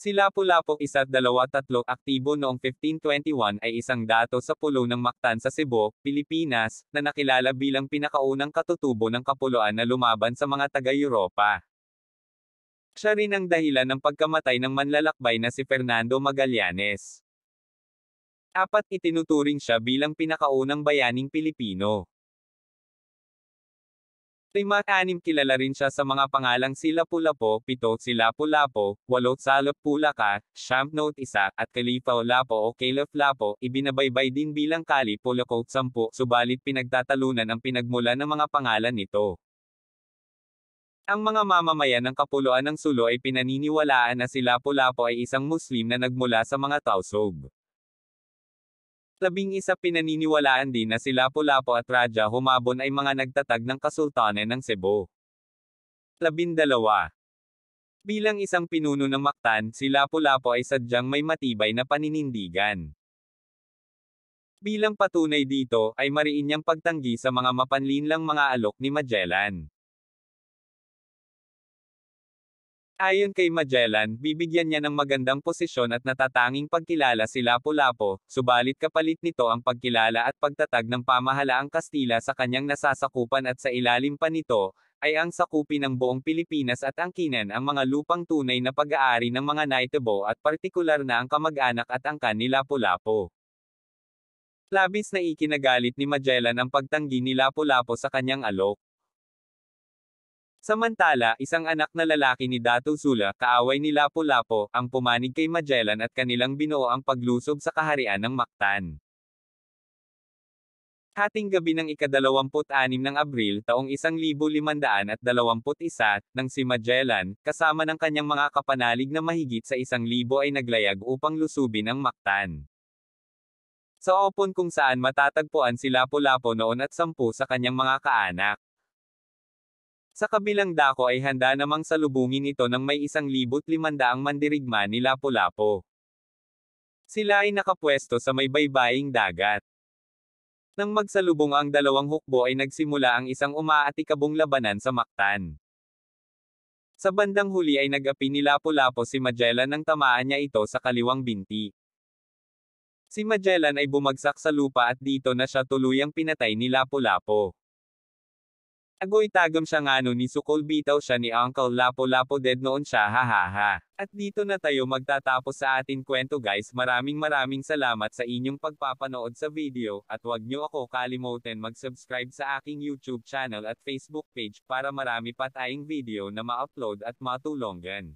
Si Lapu-Lapu 1-2-3 aktibo noong 1521 ay isang dato sa pulo ng Mactan sa Cebu, Pilipinas, na nakilala bilang pinakaunang katutubo ng kapuluan na lumaban sa mga taga-Europa. Siya rin ang dahilan ng pagkamatay ng manlalakbay na si Fernando Magallanes. Itinuturing siya bilang pinakaunang bayaning Pilipino. 5-6 kilala rin siya sa mga pangalang si Lapu-Lapu, 7 si Lapu-Lapu, 8 Salop Pulaka, 9 Note 1, at Kalifa Lapu o Caliph Lapu, ibinabaybay din bilang Kali Pulakot 10, subalit pinagtatalunan ang pinagmula ng mga pangalan nito. Ang mga mamamayan ng Kapuluan ng Sulu ay pinaniniwalaan na si Lapu-Lapu ay isang Muslim na nagmula sa mga Tausug. 11 pinaniniwalaan din na si Lapu-Lapu at Raja Humabon ay mga nagtatag ng Kasultanan ng Cebu. 12 Bilang isang pinuno ng Mactan, si Lapu-Lapu ay sadyang may matibay na paninindigan. Bilang patunay dito, ay mariin niyang pagtanggi sa mga mapanlinlang mga alok ni Magellan. Ayon kay Magellan, bibigyan niya ng magandang posisyon at natatanging pagkilala si Lapu-Lapu, subalit kapalit nito ang pagkilala at pagtatag ng pamahalaang Kastila sa kanyang nasasakupan at sa ilalim pa nito, ay ang sakupin ng buong Pilipinas at angkinan ang mga lupang tunay na pag-aari ng mga Naitabo at partikular na ang kamag-anak at angkan ni Lapu-Lapu. Labis na ikinagalit ni Magellan ang pagtanggi ni Lapu-Lapu sa kanyang alok. Samantala, isang anak na lalaki ni Datu Sula, kaaway ni Lapu-Lapu, ang pumanig kay Magellan at kanilang binuo ang paglusob sa kaharian ng Mactan. Hating gabi ng ika-26 ng Abril, taong 1521, nang si Magellan, kasama ng kanyang mga kapanalig na mahigit sa 1,000 ay naglayag upang lusubin ang Mactan. Sa opon kung saan matatagpuan si Lapu-Lapu noon at 10 sa kanyang mga kaanak. Sa kabilang dako ay handa namang salubungin ito ng may 1,500 mandirigma ni Lapu-Lapu. Sila ay nakapwesto sa may baybaying dagat. Nang magsalubong ang dalawang hukbo ay nagsimula ang isang umaatikabong labanan sa Mactan. Sa bandang huli ay nag-api ni Lapu-Lapu si Magellan nang tamaan niya ito sa kaliwang binti. Si Magellan ay bumagsak sa lupa at dito na siya tuluyang pinatay ni Lapu-Lapu. Agoy tagom siya ngano ni Sukol bitaw siya ni Uncle Lapu-Lapu dead noon siya hahaha. At dito na tayo magtatapos sa ating kwento guys, maraming salamat sa inyong pagpapanood sa video, at wag nyo ako kalimutan mag-subscribe sa aking YouTube channel at Facebook page para marami pa tayong video na ma-upload at matulungan.